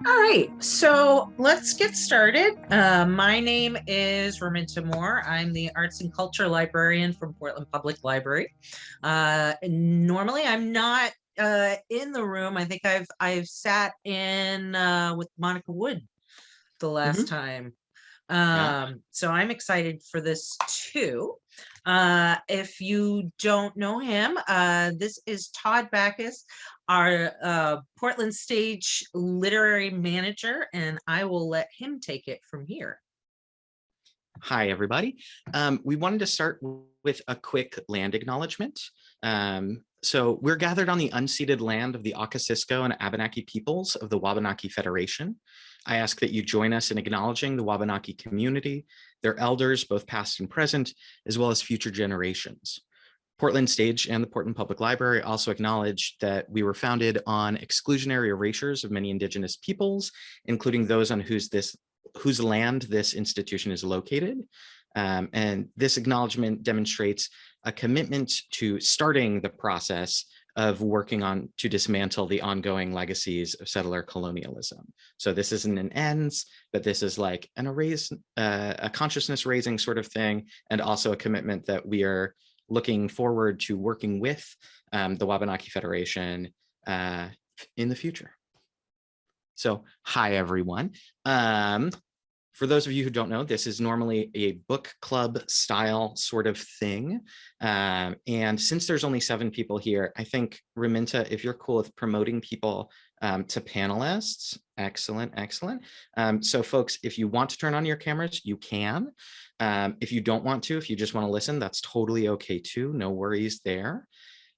All right, so let's get started. My name is Raminta Moore. I'm the Arts and Culture Librarian from Portland Public Library. Normally, I'm not in the room. I think I've sat in with Monica Wood the last time. So I'm excited for this too. If you don't know him, this is Todd Backus, our Portland Stage literary manager, and I will let him take it from here. Hi, everybody. We wanted to start with a quick land acknowledgement. So we're gathered on the unceded land of the Ocasisco and Abenaki peoples of the Wabanaki Federation. I ask that you join us in acknowledging the Wabanaki community, their elders, both past and present, as well as future generations. Portland Stage and the Portland Public Library also acknowledge that we were founded on exclusionary erasures of many Indigenous peoples, including those on whose land this institution is located. And this acknowledgement demonstrates a commitment to starting the process of working on to dismantle the ongoing legacies of settler colonialism. So this isn't an ends, but this is like a consciousness raising sort of thing, and also a commitment that we are looking forward to working with the Wabanaki Federation in the future. So hi, everyone. For those of you who don't know, this is normally a book club style sort of thing. And since there's only 7 people here, I think, Raminta, if you're cool with promoting people to panelists, excellent, excellent. So folks, if you want to turn on your cameras, you can. If you don't want to, if you just want to listen, that's totally okay too, no worries there.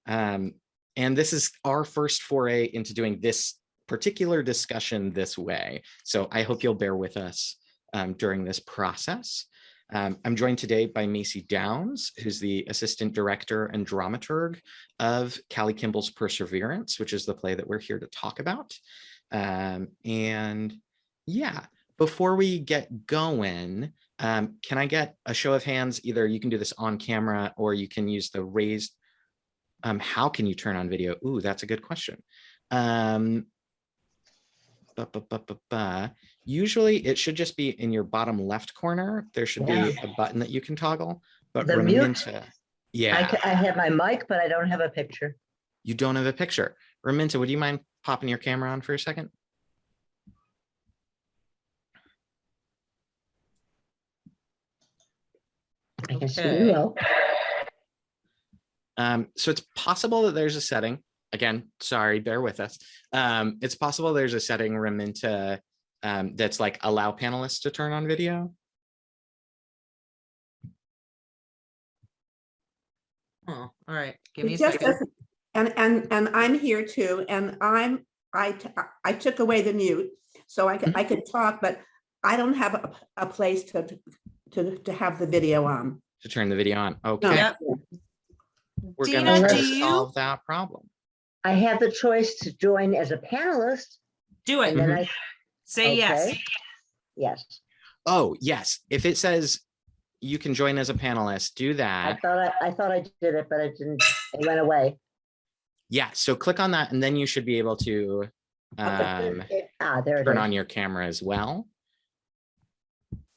And this is our first foray into doing this particular discussion this way. So I hope you'll bear with us during this process. I'm joined today by Macy Downs, who's the Assistant Director and Dramaturg of Callie Kimball's Perseverance, which is the play that we're here to talk about. And yeah, before we get going, can I get a show of hands? Either you can do this on camera or you can use the raised, how can you turn on video? Ooh, that's a good question. Usually it should just be in your bottom left corner. There should be a button that you can toggle, but Raminta, I have my mic, but I don't have a picture. You don't have a picture. Raminta, would you mind popping your camera on for a second? I can see you well. So it's possible that there's a setting. Again, sorry, bear with us. It's possible there's a setting, Raminta, that's like allow panelists to turn on video. Oh, all right. Give me a second. And I'm here too, and I took away the mute, so I could talk, but I don't have a place to have the video on. To turn the video on. Okay. Yep. We're gonna try to solve that problem. I have the choice to join as a panelist. Do it. And then I say yes. Yes. Oh, yes. If it says you can join as a panelist, do that. I thought I did it, but it didn't. It went away. Yeah. So click on that, and then you should be able to there it turn is. on your camera as well.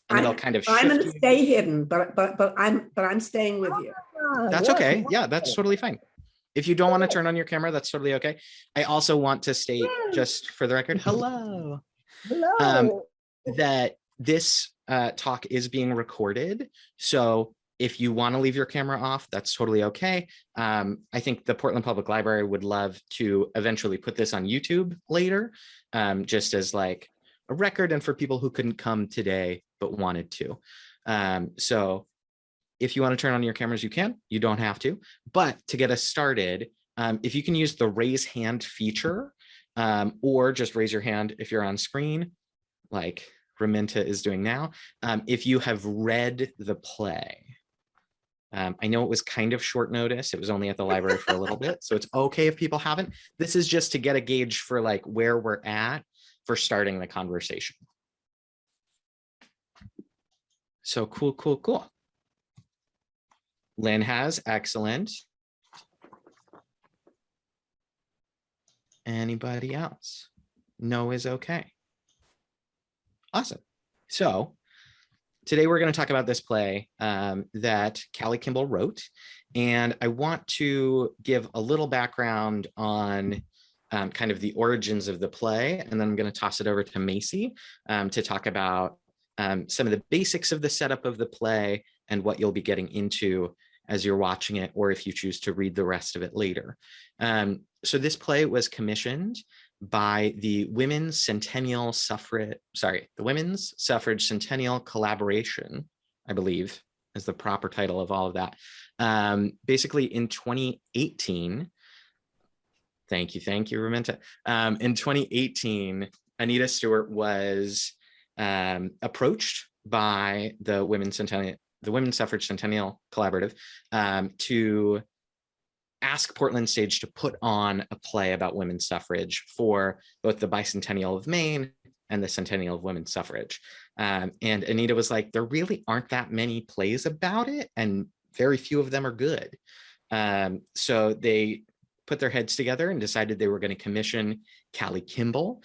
And it'll kind of I'm going to shift you. stay hidden, but I'm staying with you. That's okay. Yeah, that's totally fine. If you don't want to turn on your camera, that's totally okay. I also want to state, just for the record, hello. Hello. That this talk is being recorded. So if you want to leave your camera off, that's totally okay. I think the Portland Public Library would love to eventually put this on YouTube later, just as like a record and for people who couldn't come today but wanted to. So if you want to turn on your cameras, you can. You don't have to. But to get us started, if you can use the raise hand feature, or just raise your hand if you're on screen, like Raminta is doing now, if you have read the play. I know it was kind of short notice. It was only at the library for a little bit, so it's okay if people haven't. This is just to get a gauge for like where we're at for starting the conversation. So cool, cool, cool. Lynn has, excellent. Anybody else? No is okay. Awesome. So today we're going to talk about this play that Callie Kimball wrote. And I want to give a little background on kind of the origins of the play. And then I'm going to toss it over to Macy to talk about some of the basics of the setup of the play and what you'll be getting into as you're watching it, or if you choose to read the rest of it later. So this play was commissioned by the Women's Suffrage Centennial Collaboration, I believe is the proper title of all of that. Basically in 2018, thank you, Raminta. In 2018, Anita Stewart was approached by the Women's Suffrage Centennial Collaborative to ask Portland Stage to put on a play about women's suffrage for both the bicentennial of Maine and the centennial of women's suffrage. And Anita was like, there really aren't that many plays about it, and very few of them are good. So they put their heads together and decided they were going to commission Callie Kimball,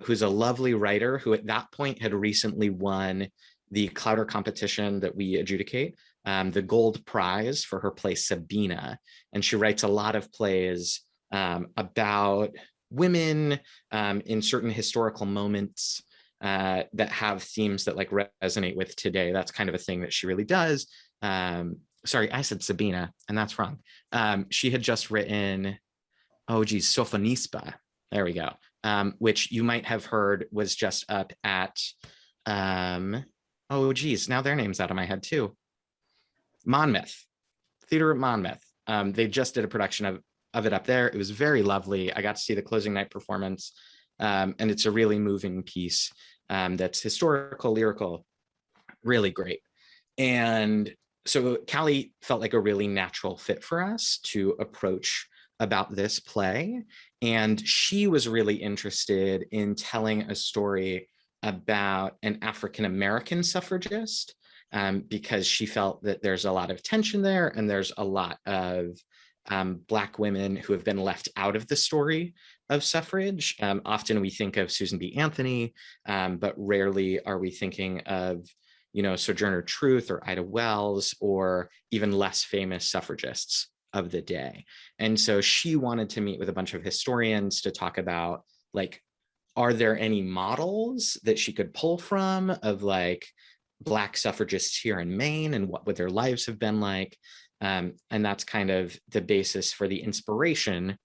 who's a lovely writer who at that point had recently won the Clowder competition that we adjudicate, the gold prize for her play Sabina. And she writes a lot of plays about women in certain historical moments that have themes that like resonate with today. That's kind of a thing that she really does. Sorry, I said Sabina, and that's wrong. She had just written, Sophonisba. There we go. Which you might have heard was just up at, now their name's out of my head too. Monmouth, Theater at Monmouth. They just did a production of it up there. It was very lovely. I got to see the closing night performance, and it's a really moving piece that's historical, lyrical, really great. And so Callie felt like a really natural fit for us to approach about this play. And she was really interested in telling a story about an African-American suffragist, because she felt that there's a lot of tension there, and there's a lot of Black women who have been left out of the story of suffrage. Often we think of Susan B. Anthony, but rarely are we thinking of, Sojourner Truth or Ida Wells, or even less famous suffragists of the day. And so she wanted to meet with a bunch of historians to talk about, like, are there any models that she could pull from of like Black suffragists here in Maine, and what would their lives have been like? And that's kind of the basis for the inspiration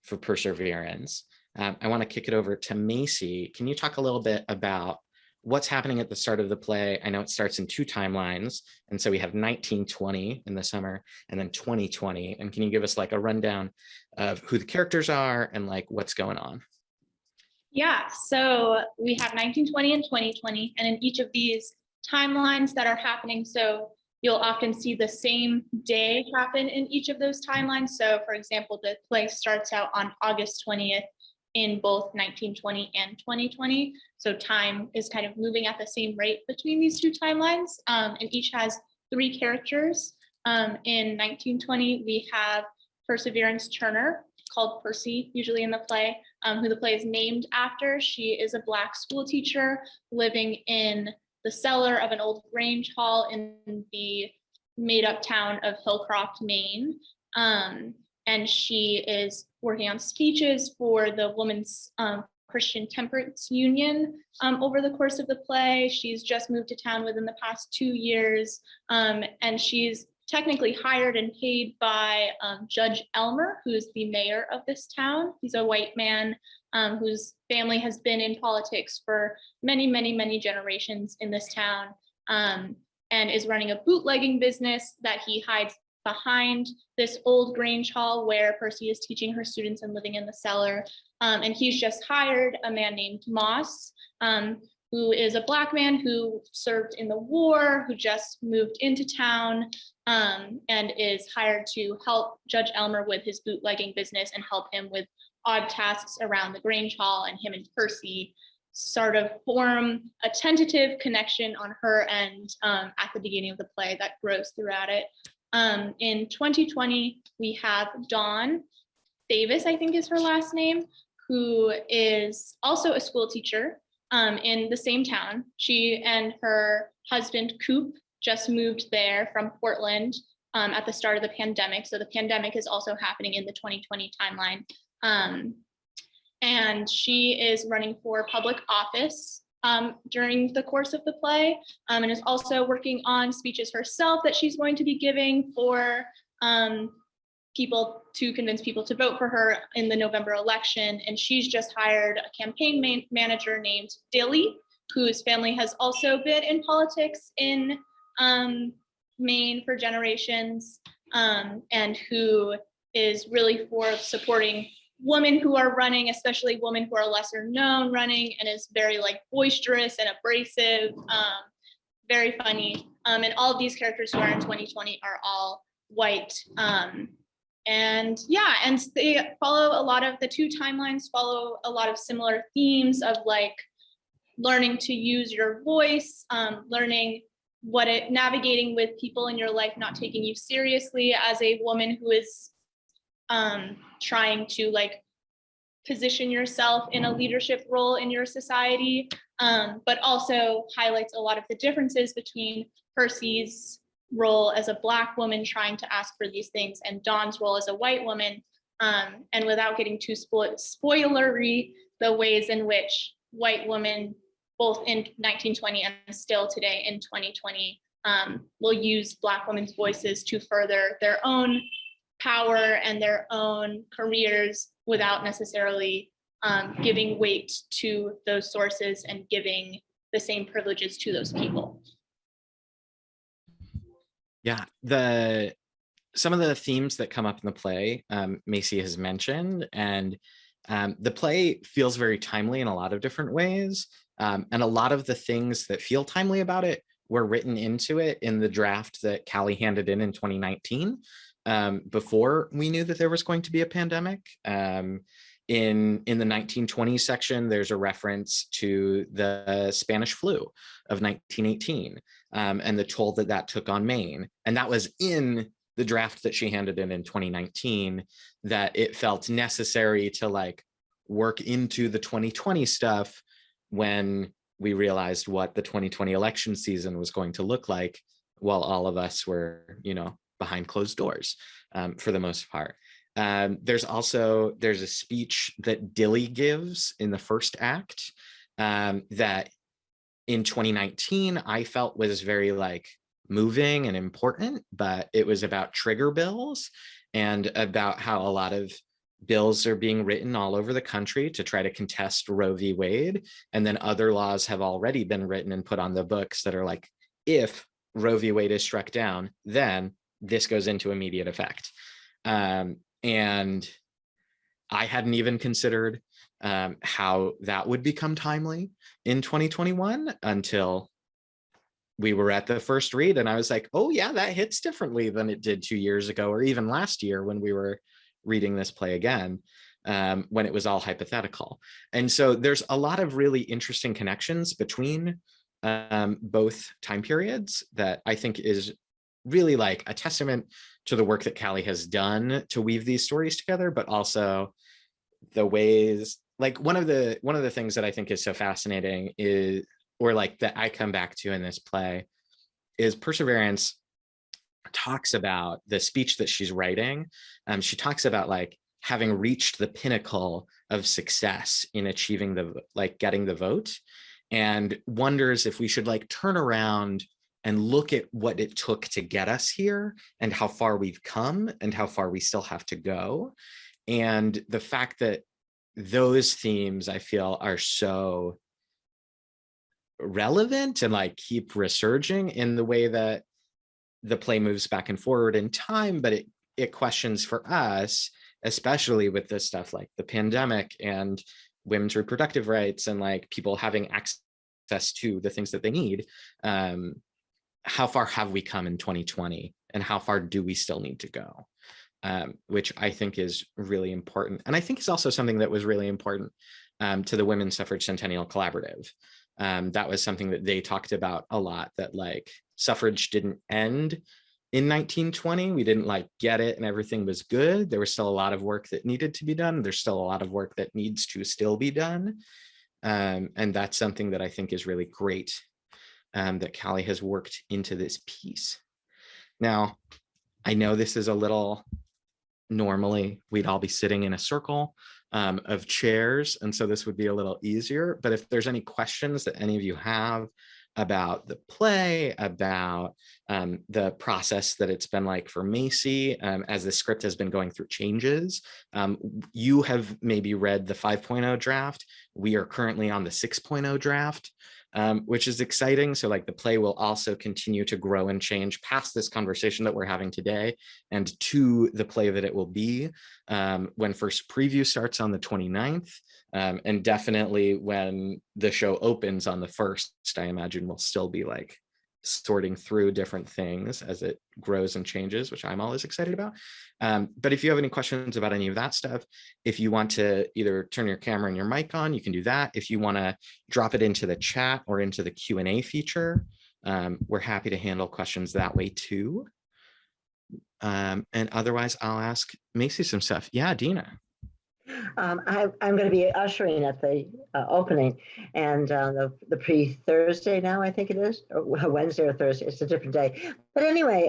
for Perseverance. I want to kick it over to Macy. Can you talk a little bit about what's happening at the start of the play? I know it starts in 2 timelines. And so we have 1920 in the summer and then 2020. And can you give us like a rundown of who the characters are and like what's going on? Yeah, so we have 1920 and 2020, and in each of these timelines that are happening, so you'll often see the same day happen in each of those timelines. So for example, the play starts out on August 20th in both 1920 and 2020. So time is kind of moving at the same rate between these 2 timelines, and each has 3 characters. In 1920, we have Perseverance Turner, called Percy, usually in the play, who the play is named after. She is a Black school teacher living in the cellar of an old Grange Hall in the made-up town of Hillcroft, Maine. And she is working on speeches for the Women's Christian Temperance Union over the course of the play. She's just moved to town within the past 2 years, and she's technically hired and paid by Judge Elmer, who's the mayor of this town. He's a white man whose family has been in politics for many, many, many generations in this town, and is running a bootlegging business that he hides behind this old Grange Hall where Percy is teaching her students and living in the cellar. And he's just hired a man named Moss, who is a Black man who served in the war, who just moved into town, and is hired to help Judge Elmer with his bootlegging business and help him with odd tasks around the Grange Hall. And him and Percy sort of form a tentative connection on her end at the beginning of the play that grows throughout it. In 2020, we have Dawn Davis, I think is her last name, who is also a school teacher. in the same town. She and her husband, Coop, just moved there from Portland at the start of the pandemic. So the pandemic is also happening in the 2020 timeline. And she is running for public office during the course of the play, and is also working on speeches herself that she's going to be giving for people to convince people to vote for her in the November election. And she's just hired a campaign manager named Dilly, whose family has also been in politics in Maine for generations, and who is really for supporting women who are running, especially women who are lesser known running, and is very like boisterous and abrasive, very funny. And all of these characters who are in 2020 are all white. And yeah, and they follow a lot of, the two timelines follow a lot of similar themes of like learning to use your voice, learning navigating with people in your life not taking you seriously as a woman who is trying to like position yourself in a leadership role in your society, but also highlights a lot of the differences between Percy's role as a Black woman trying to ask for these things and Dawn's role as a white woman, and without getting too spoilery, the ways in which white women, both in 1920 and still today in 2020, will use Black women's voices to further their own power and their own careers without necessarily giving weight to those sources and giving the same privileges to those people. Yeah, some of the themes that come up in the play, Macy has mentioned, and the play feels very timely in a lot of different ways. And a lot of the things that feel timely about it were written into it in the draft that Callie handed in 2019, before we knew that there was going to be a pandemic. In the 1920s section, there's a reference to the Spanish flu of 1918, and the toll that that took on Maine. And that was in the draft that she handed in 2019, that it felt necessary to like work into the 2020 stuff when we realized what the 2020 election season was going to look like, while all of us were, behind closed doors, for the most part. There's a speech that Dilly gives in the first act, that in 2019 I felt was very like moving and important, but it was about trigger bills and about how a lot of bills are being written all over the country to try to contest Roe v. Wade. And then other laws have already been written and put on the books that are like, if Roe v. Wade is struck down, then this goes into immediate effect. And I hadn't even considered how that would become timely in 2021 until we were at the first read. And I was like, oh yeah, that hits differently than it did 2 years ago, or even last year when we were reading this play again, when it was all hypothetical. And so there's a lot of really interesting connections between both time periods that I think is really like a testament to the work that Callie has done to weave these stories together, but also the ways, like one of the things that I think is so fascinating is, or like that I come back to in this play, is Perseverance talks about the speech that she's writing. She talks about like having reached the pinnacle of success in achieving getting the vote, and wonders if we should like turn around and look at what it took to get us here and how far we've come and how far we still have to go. And the fact that those themes I feel are so relevant and like keep resurging in the way that the play moves back and forward in time, but it questions for us, especially with this stuff like the pandemic and women's reproductive rights and like people having access to the things that they need. How far have we come in 2020 and how far do we still need to go? Which I think is really important. And I think it's also something that was really important to the Women's Suffrage Centennial Collaborative. That was something that they talked about a lot, that like suffrage didn't end in 1920. We didn't like get it and everything was good. There was still a lot of work that needed to be done. There's still a lot of work that needs to still be done. And that's something that I think is really great, that Callie has worked into this piece. Now, I know this is a little, normally we'd all be sitting in a circle of chairs, and so this would be a little easier, but if there's any questions that any of you have about the play, about the process that it's been like for Macy, as the script has been going through changes. You have maybe read the 5.0 draft. We are currently on the 6.0 draft, which is exciting. So like the play will also continue to grow and change past this conversation that we're having today and to the play that it will be when first preview starts on the 29th. And definitely when the show opens on the 1st, I imagine we'll still be like sorting through different things as it grows and changes, which I'm always excited about. But if you have any questions about any of that stuff, if you want to either turn your camera and your mic on, you can do that. If you want to drop it into the chat or into the Q&A feature, we're happy to handle questions that way too. And otherwise, I'll ask Macy some stuff. Yeah, Dina. I'm going to be ushering at the opening, and the pre-Thursday now, I think it is, or Wednesday or Thursday. It's a different day. But anyway,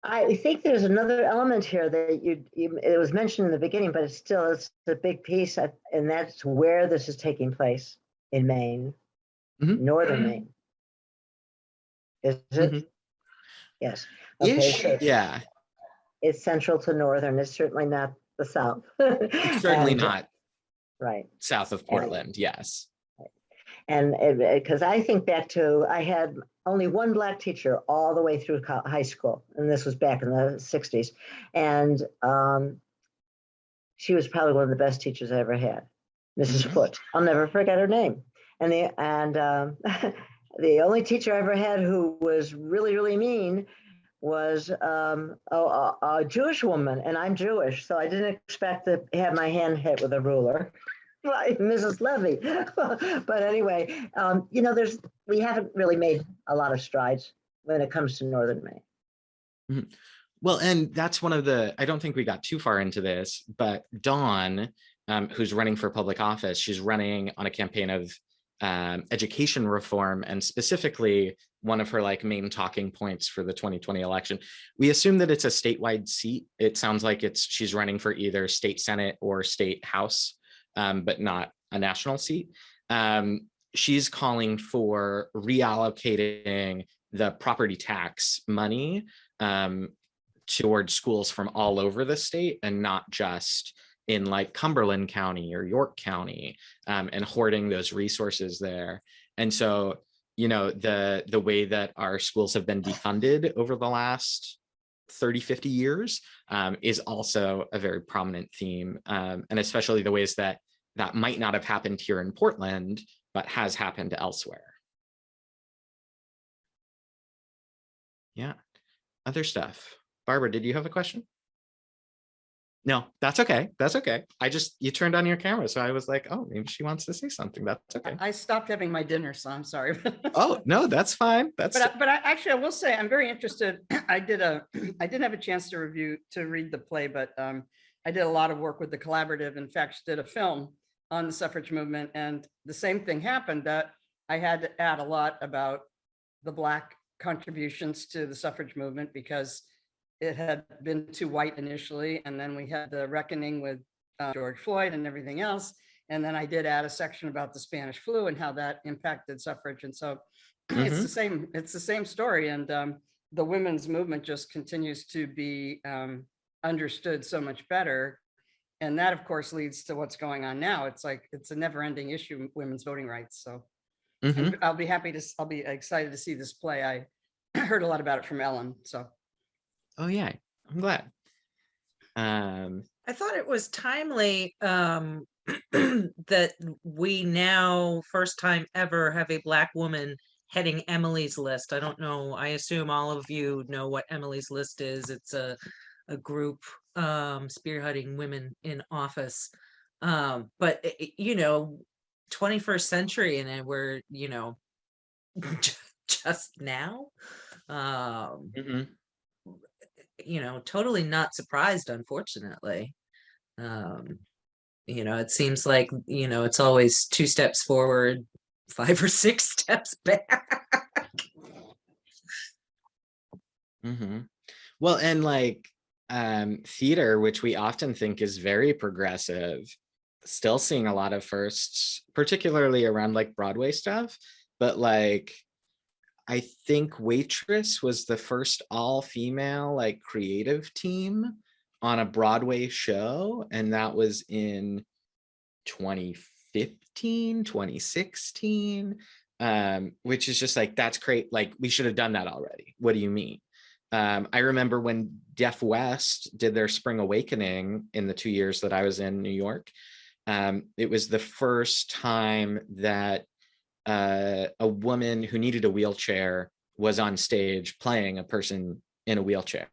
I think there's another element here that it was mentioned in the beginning, but it's a big piece, and that's where this is taking place in Maine, northern Maine. Is it? Yes. Okay. So yeah. It's central to northern. It's certainly not the south. It's certainly not right south of Portland. Yes. And because I think back to, I had only one Black teacher all the way through high school, and this was back in the 60s. And she was probably one of the best teachers I ever had, Mrs. Foote. I'll never forget her name. And the only teacher I ever had who was really, really mean was a Jewish woman, and I'm Jewish, so I didn't expect to have my hand hit with a ruler. Mrs. Levy. But anyway, we haven't really made a lot of strides when it comes to northern Maine. Well, and that's one of the, I don't think we got too far into this, but Dawn, who's running for public office, she's running on a campaign of education reform, and specifically one of her like main talking points for the 2020 election. We assume that it's a statewide seat. It sounds like she's running for either state Senate or state House, but not a national seat. She's calling for reallocating the property tax money towards schools from all over the state, and not just in like Cumberland County or York County, and hoarding those resources there. And so, the way that our schools have been defunded over the last 30, 50 years is also a very prominent theme. And especially the ways that might not have happened here in Portland, but has happened elsewhere. Yeah, other stuff. Barbara, did you have a question? No, that's okay. That's okay. You turned on your camera, so I was like, oh, maybe she wants to say something. That's okay. I stopped having my dinner, so I'm sorry. Oh, no, that's fine. But I will say I'm very interested. I didn't have a chance to read the play, but I did a lot of work with the collaborative. In fact, did a film on the suffrage movement, and the same thing happened, that I had to add a lot about the Black contributions to the suffrage movement, because it had been too white initially, and then we had the reckoning with George Floyd and everything else. And then I did add a section about the Spanish flu and how that impacted suffrage. And so it's the same story. And the women's movement just continues to be understood so much better. And that, of course, leads to what's going on now. It's like, it's a never ending issue, women's voting rights. So I'll be excited to see this play. I heard a lot about it from Ellen, so. Oh yeah, I'm glad. I thought it was timely that we now, first time ever, have a Black woman heading Emily's List. I don't know, I assume all of you know what Emily's List is. It's a group spearheading women in office. But 21st century, and we're, just now. Totally not surprised, unfortunately. It seems like, it's always 2 steps forward, 5 or 6 steps back. Well, and like theater, which we often think is very progressive, still seeing a lot of firsts, particularly around like Broadway stuff. But like, I think Waitress was the first all-female like creative team on a Broadway show, and that was in 2015, 2016, which is just like, that's great. Like, we should have done that already. What do you mean? I remember when Deaf West did their Spring Awakening in the 2 years that I was in New York. It was the first time that a woman who needed a wheelchair was on stage playing a person in a wheelchair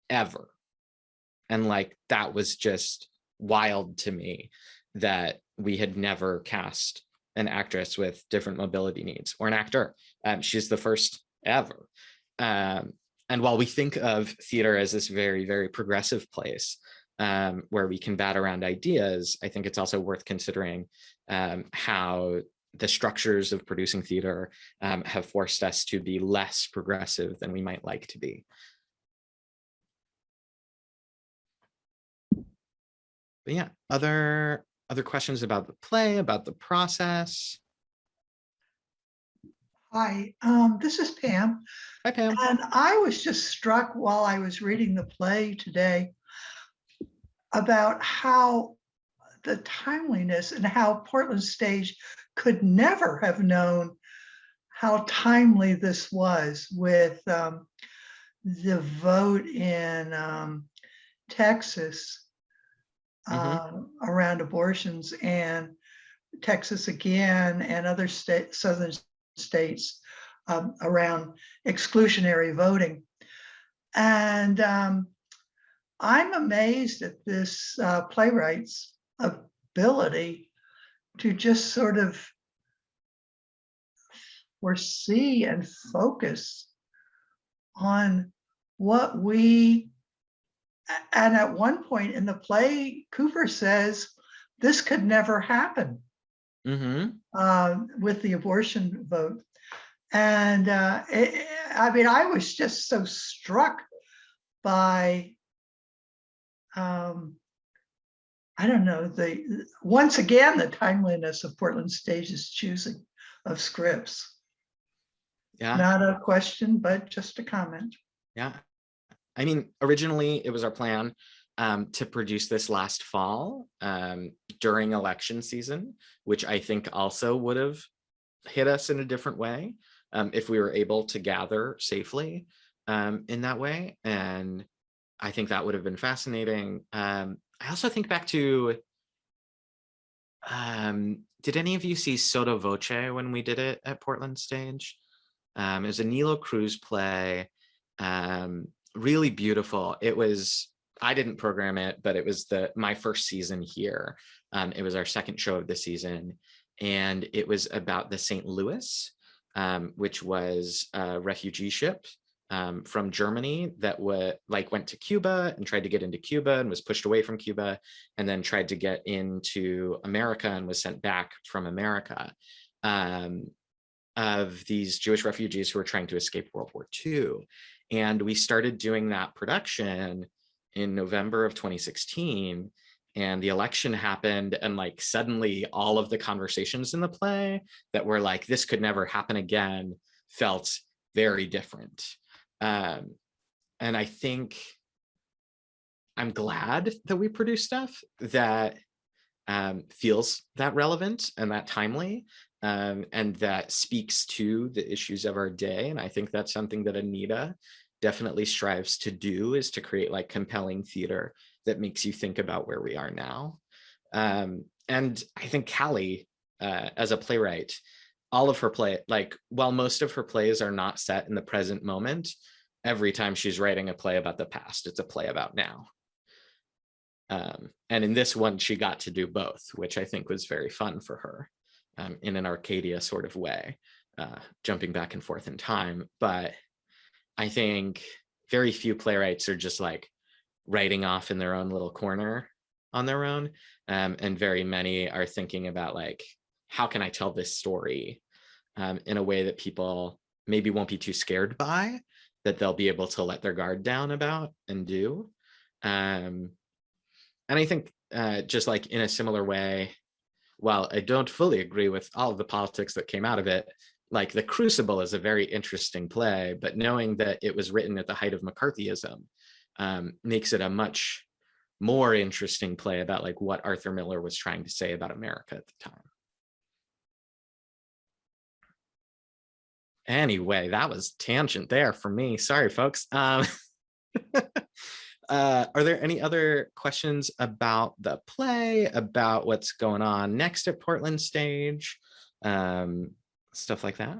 ever. And like, that was just wild to me that we had never cast an actress with different mobility needs, or an actor. She's the first ever. And while we think of theater as this very, very progressive place where we can bat around ideas, I think it's also worth considering how the structures of producing theater have forced us to be less progressive than we might like to be. But yeah, other questions about the play, about the process? Hi, this is Pam. Hi, Pam. And I was just struck while I was reading the play today about how the timeliness and how Portland Stage could never have known how timely this was with the vote in Texas around abortions, and Texas again, and other southern states around exclusionary voting. And I'm amazed at this playwright's ability to just sort of foresee and focus on what we, and at one point in the play, Cooper says, this could never happen with the abortion vote. And I mean, I was just so struck by, I don't know, once again, the timeliness of Portland Stage's choosing of scripts. Yeah. Not a question, but just a comment. Yeah. I mean, originally it was our plan to produce this last fall during election season, which I think also would have hit us in a different way if we were able to gather safely in that way. And I think that would have been fascinating. I also think back to, did any of you see Sotto Voce when we did it at Portland Stage? It was a Nilo Cruz play, really beautiful. It was, I didn't program it, but it was my first season here. It was our second show of the season, and it was about the St. Louis, which was a refugee ship from Germany that went to Cuba and tried to get into Cuba and was pushed away from Cuba, and then tried to get into America and was sent back from America, of these Jewish refugees who were trying to escape World War II. And we started doing that production in November of 2016, and the election happened, and like suddenly all of the conversations in the play that were like, this could never happen again, felt very different. And I think I'm glad that we produce stuff that feels that relevant and that timely, and that speaks to the issues of our day. And I think that's something that Anita definitely strives to do, is to create like compelling theater that makes you think about where we are now. And I think Callie, as a playwright, all of her while most of her plays are not set in the present moment, every time she's writing a play about the past, it's a play about now. And in this one, she got to do both, which I think was very fun for her, in an Arcadia sort of way, jumping back and forth in time. But I think very few playwrights are just like writing off in their own little corner on their own. And very many are thinking about like, how can I tell this story in a way that people maybe won't be too scared by, that they'll be able to let their guard down about and do. And I think just like in a similar way, while I don't fully agree with all of the politics that came out of it, like The Crucible is a very interesting play, but knowing that it was written at the height of McCarthyism makes it a much more interesting play about like what Arthur Miller was trying to say about America at the time. Anyway, that was tangent there for me. Sorry, folks. Are there any other questions about the play, about what's going on next at Portland Stage, stuff like that?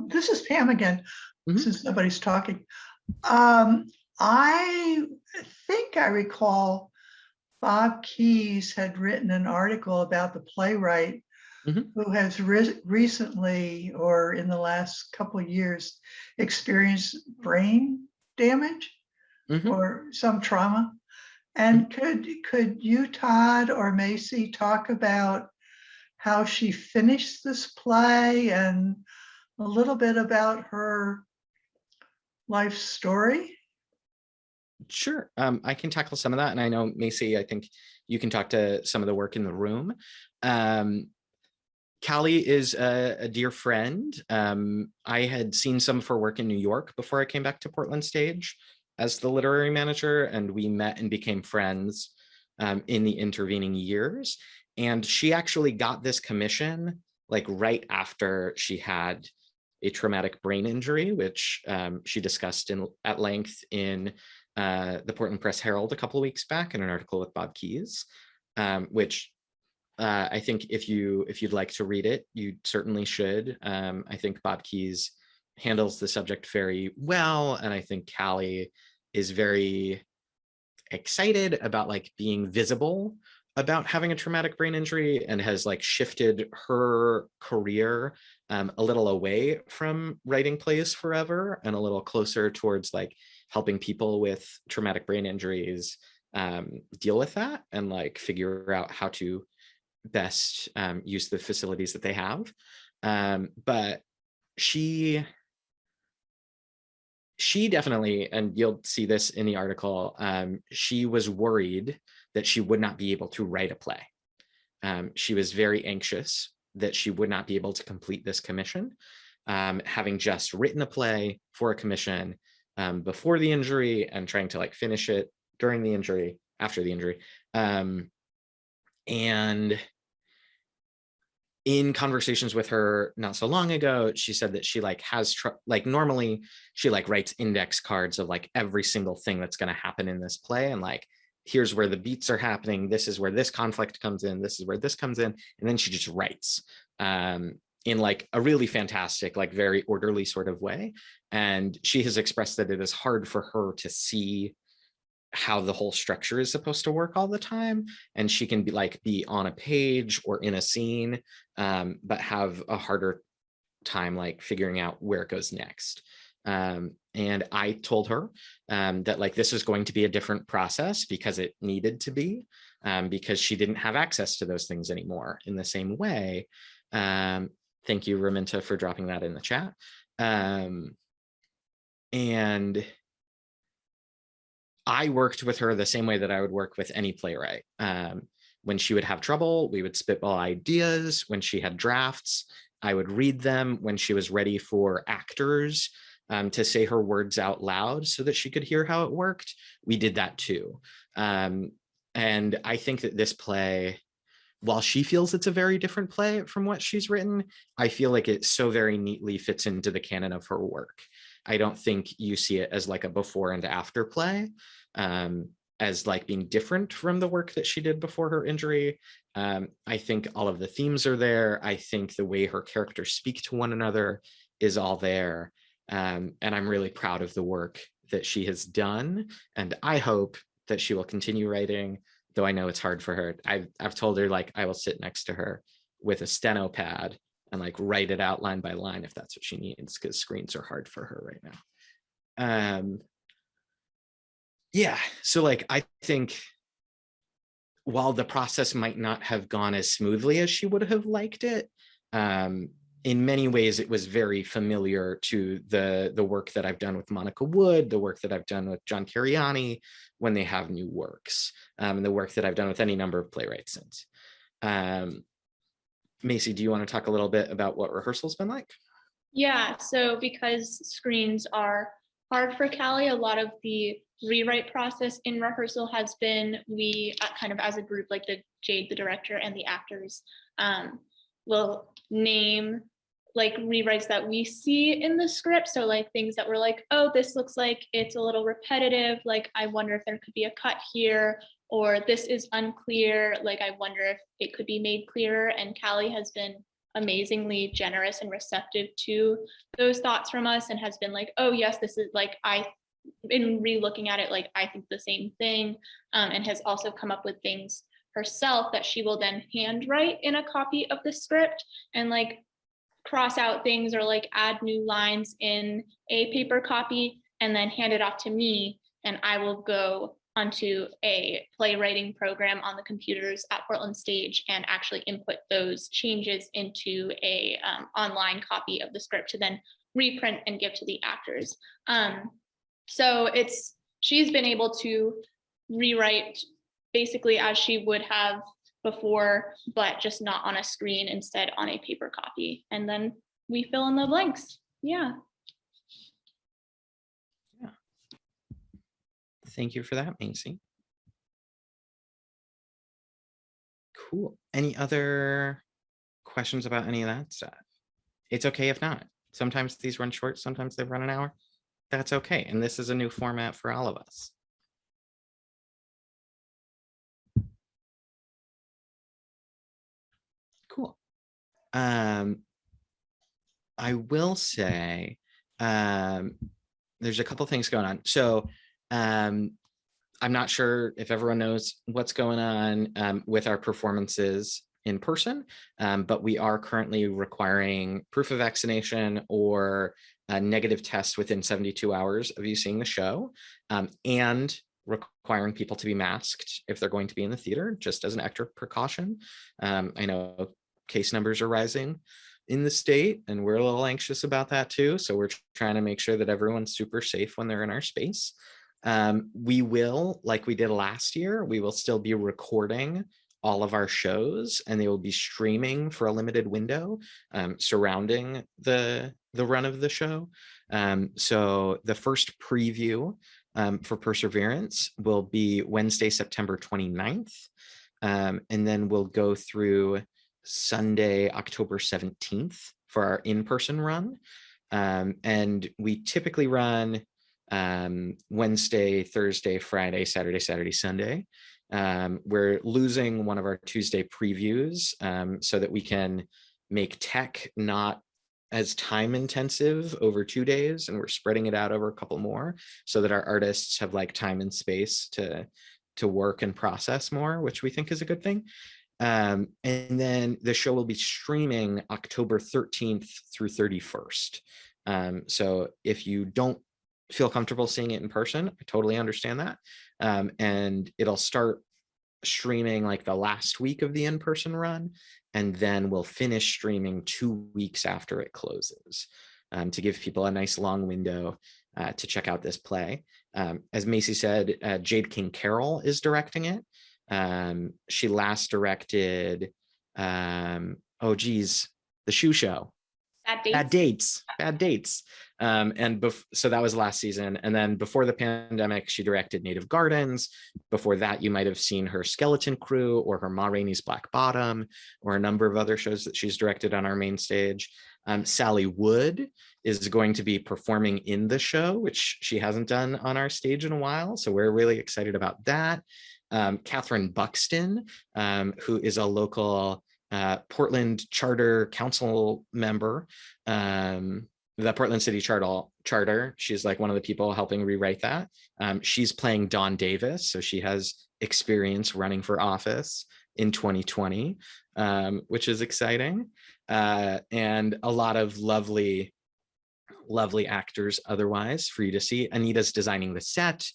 This is Pam again, since nobody's talking. I think I recall Bob Keyes had written an article about the playwright who has recently, or in the last couple of years, experienced brain damage or some trauma. And could you, Todd or Macy, talk about how she finished this play and a little bit about her life story? Sure, I can tackle some of that. And I know, Macy, I think you can talk to some of the work in the room. Callie is a dear friend. I had seen some of her work in New York before I came back to Portland Stage as the literary manager, and we met and became friends in the intervening years. And she actually got this commission like right after she had a traumatic brain injury, which she discussed at length in the Portland Press Herald a couple of weeks back in an article with Bob Keyes, which I think if you'd like to read it, you certainly should. I think Bob Keyes handles the subject very well, and I think Callie is very excited about like being visible about having a traumatic brain injury, and has like shifted her career a little away from writing plays forever and a little closer towards like helping people with traumatic brain injuries deal with that and like figure out how to best use the facilities that they have. But she definitely, and you'll see this in the article, she was worried that she would not be able to write a play. She was very anxious that she would not be able to complete this commission, having just written a play for a commission before the injury and trying to like finish it during the injury, after the injury. And in conversations with her not so long ago, she said that she like has like normally she like writes index cards of like every single thing that's going to happen in this play, and like here's where the beats are happening, this is where this conflict comes in, this is where this comes in, and then she just writes in like a really fantastic, like very orderly sort of way. And she has expressed that it is hard for her to see how the whole structure is supposed to work all the time, and she can be on a page or in a scene, but have a harder time like figuring out where it goes next. And I told her that like this was going to be a different process because it needed to be, because she didn't have access to those things anymore in the same way. Thank you, Raminta, for dropping that in the chat. And I worked with her the same way that I would work with any playwright. When she would have trouble, we would spitball ideas. When she had drafts, I would read them. When she was ready for actors to say her words out loud so that she could hear how it worked, we did that too. And I think that this play, while she feels it's a very different play from what she's written, I feel like it so very neatly fits into the canon of her work. I don't think you see it as like a before and after play, as like being different from the work that she did before her injury. I think all of the themes are there. I think the way her characters speak to one another is all there. And I'm really proud of the work that she has done. And I hope that she will continue writing, though I know it's hard for her. I've told her like I will sit next to her with a steno pad and like write it out line by line if that's what she needs, because screens are hard for her right now. Yeah, so like I think while the process might not have gone as smoothly as she would have liked it, in many ways it was very familiar to the work that I've done with Monica Wood, the work that I've done with John Cariani when they have new works, and the work that I've done with any number of playwrights since. Macy, do you want to talk a little bit about what rehearsal's been like? Yeah, so because screens are hard for Callie, a lot of the rewrite process in rehearsal has been we kind of as a group, like the Jade, the director, and the actors will name like rewrites that we see in the script. So like things that we're like, oh, this looks like it's a little repetitive. Like, I wonder if there could be a cut here, or this is unclear. Like, I wonder if it could be made clearer. And Callie has been amazingly generous and receptive to those thoughts from us and has been like, oh yes, this is like, in re-looking at it, like I think the same thing, and has also come up with things herself that she will then handwrite in a copy of the script and like cross out things or like add new lines in a paper copy and then hand it off to me, and I will go onto a playwriting program on the computers at Portland Stage and actually input those changes into a online copy of the script to then reprint and give to the actors. So she's been able to rewrite basically as she would have before, but just not on a screen, instead on a paper copy. And then we fill in the blanks. Yeah. Thank you for that, Macy. Cool. Any other questions about any of that stuff? It's okay if not. Sometimes these run short, sometimes they run an hour. That's okay. And this is a new format for all of us. Cool. I will say there's a couple things going on. So I'm not sure if everyone knows what's going on with our performances in person, but we are currently requiring proof of vaccination or a negative test within 72 hours of you seeing the show, and requiring people to be masked if they're going to be in the theater, just as an extra precaution. I know case numbers are rising in the state, and we're a little anxious about that too. So we're trying to make sure that everyone's super safe when they're in our space. We will, like we did last year, we will still be recording all of our shows, and they will be streaming for a limited window surrounding the run of the show. So the first preview for Perseverance will be Wednesday, September 29th. And then we'll go through Sunday, October 17th for our in-person run. And we typically run Wednesday, Thursday, Friday, Saturday, Sunday. We're losing one of our Tuesday previews so that we can make tech not as time intensive over 2 days, and we're spreading it out over a couple more so that our artists have like time and space to work and process more, which we think is a good thing. And then the show will be streaming October 13th through 31st. So if you don't feel comfortable seeing it in person, I totally understand that. And it'll start streaming like the last week of the in-person run, and then we'll finish streaming 2 weeks after it closes, to give people a nice long window to check out this play. As Macy said, Jade King Carroll is directing it. She last directed, The Shoe Show. Bad dates. So that was last season. And then before the pandemic, she directed Native Gardens. Before that, you might have seen her Skeleton Crew or her Ma Rainey's Black Bottom, or a number of other shows that she's directed on our main stage. Sally Wood is going to be performing in the show, which she hasn't done on our stage in a while. So we're really excited about that. Catherine Buxton, who is a local Portland Charter Council member, the Portland City Charter. She's like one of the people helping rewrite that. She's playing Dawn Davis, so she has experience running for office in 2020, which is exciting. And a lot of lovely actors otherwise for you to see. Anita's designing the set.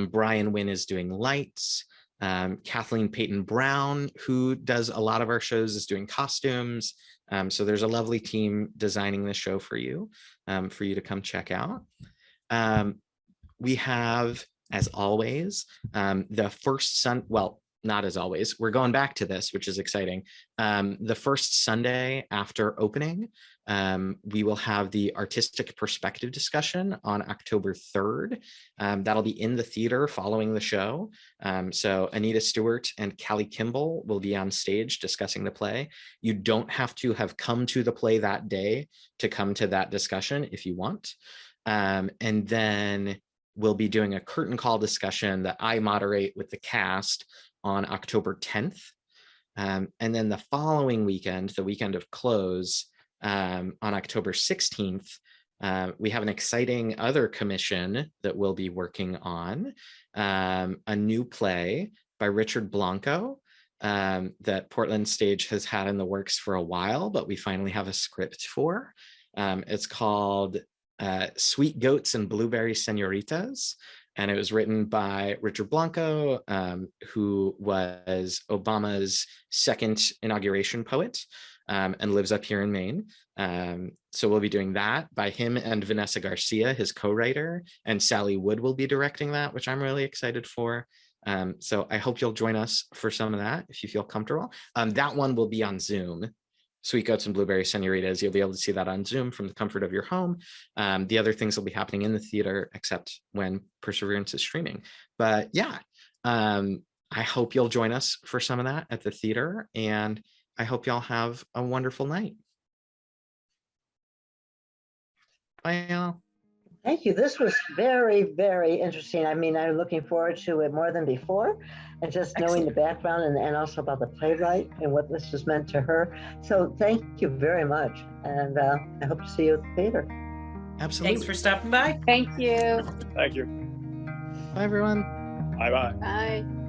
Brian Wynn is doing lights. Kathleen Peyton Brown, who does a lot of our shows, is doing costumes. So there's a lovely team designing the show for you to come check out. We have, as always, the first not as always, we're going back to this, which is exciting. The first Sunday after opening, we will have the artistic perspective discussion on October 3rd. That'll be in the theater following the show. So Anita Stewart and Callie Kimball will be on stage discussing the play. You don't have to have come to the play that day to come to that discussion if you want. And then we'll be doing a curtain call discussion that I moderate with the cast on October 10th. And then the following weekend, the weekend of close, on October 16th, we have an exciting other commission that we'll be working on, a new play by Richard Blanco that Portland Stage has had in the works for a while, but we finally have a script for. It's called Sweet Goats and Blueberry Senoritas. And it was written by Richard Blanco, who was Obama's second inauguration poet and lives up here in Maine. So we'll be doing that by him and Vanessa Garcia, his co-writer, and Sally Wood will be directing that, which I'm really excited for. So I hope you'll join us for some of that if you feel comfortable. That one will be on Zoom. Sweet Goats and Blueberry Senoritas, you'll be able to see that on Zoom from the comfort of your home. The other things will be happening in the theater, except when Perseverance is streaming. But yeah, I hope you'll join us for some of that at the theater, and I hope y'all have a wonderful night. Bye, y'all. Thank you. This was very, very interesting. I mean, I'm looking forward to it more than before, and just knowing the background and also about the playwright and what this has meant to her. So thank you very much. And I hope to see you at the theater. Absolutely. Thanks for stopping by. Thank you. Thank you. Bye, everyone. Bye-bye. Bye.